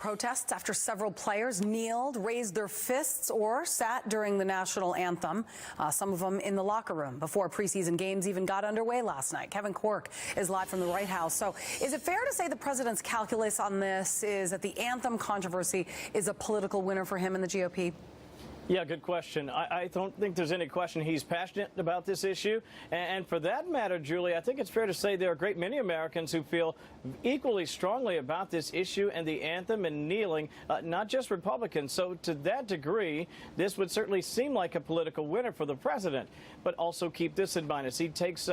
Protests after several players kneeled, raised their fists, or sat during the national anthem, some of them in the locker room before preseason games even got underway last night. Kevin Cork is live from the White House. So is it fair to say the president's calculus on this is that the anthem controversy is a political winner for him and the GOP? Yeah, good question. I don't think there's any question he's passionate about this issue. And for that matter, Julie, I think it's fair to say there are a great many Americans who feel equally strongly about this issue and the anthem and kneeling, not just Republicans. So to that degree, this would certainly seem like a political winner for the president. But also keep this in mind as he takes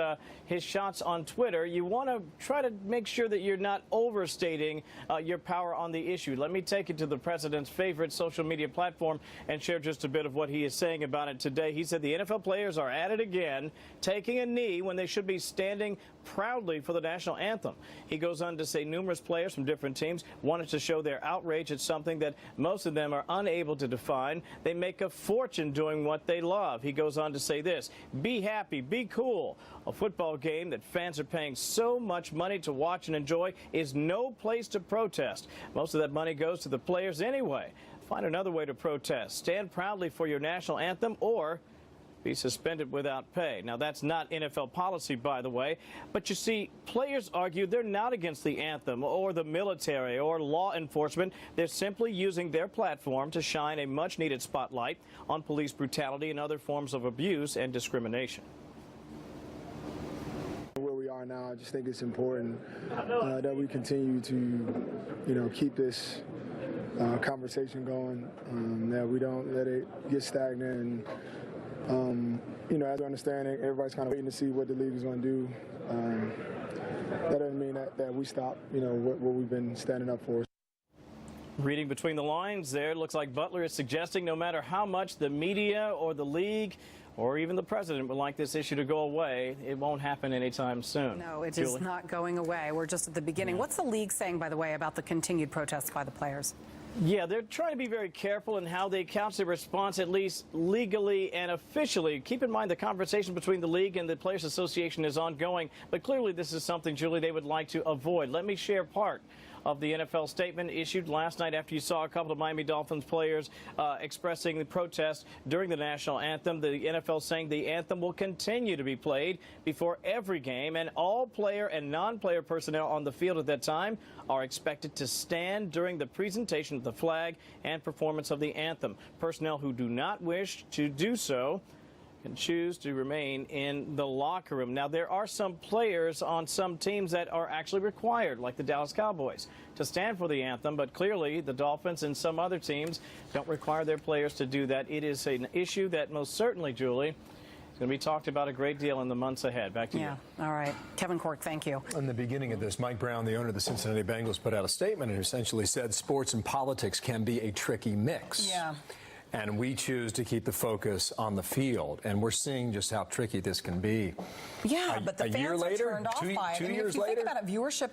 his shots on Twitter. You want to try to make sure that you're not overstating your power on the issue. Let me take you to the president's favorite social media platform and share just a bit of what he is saying about it today. He said the NFL players are at it again, taking a knee when they should be standing proudly for the national anthem. He goes on to say numerous players from different teams wanted to show their outrage at something that most of them are unable to define. They make a fortune doing what they love. He goes on to say this: be happy, be cool. A football game that fans are paying so much money to watch and enjoy is no place to protest. Most of that money goes to the players anyway. Find another way to protest. Stand proudly for your national anthem or be suspended without pay. Now, that's not NFL policy, by the way. But you see, players argue they're not against the anthem or the military or law enforcement. They're simply using their platform to shine a much-needed spotlight on police brutality and other forms of abuse and discrimination. Where we are now, I just think it's important that we continue to, keep this conversation going, that we don't let it get stagnant. And, as we understand it, everybody's kind of waiting to see what the league is going to do. That doesn't mean that we stop, what we've been standing up for. Reading between the lines there, it looks like Butler is suggesting no matter how much the media or the league or even the president would like this issue to go away, it won't happen anytime soon. No, it is not going away. We're just at the beginning. Yeah. What's the league saying, by the way, about the continued protests by the players? Yeah, they're trying to be very careful in how they couch their response, at least legally and officially. Keep in mind the conversation between the league and the Players Association is ongoing, but clearly this is something, Julie, they would like to avoid. Let me share part of the NFL statement issued last night after you saw a couple of Miami Dolphins players expressing the protest during the national anthem. The NFL saying the anthem will continue to be played before every game, and all player and non-player personnel on the field at that time are expected to stand during the presentation of the flag and performance of the anthem. Personnel who do not wish to do so can choose to remain in the locker room. Now, there are some players on some teams that are actually required, like the Dallas Cowboys, to stand for the anthem, but clearly the Dolphins and some other teams don't require their players to do that. It is an issue that most certainly, Julie, is going to be talked about a great deal in the months ahead. Back to you. All right. Kevin Cork, thank you. In the beginning of this, Mike Brown, the owner of the Cincinnati Bengals, put out a statement and essentially said sports and politics can be a tricky mix. Yeah. And we choose to keep the focus on the field. And we're seeing just how tricky this can be. Yeah, but the fans year later, are turned off by it. Two years if you later, think about it, viewership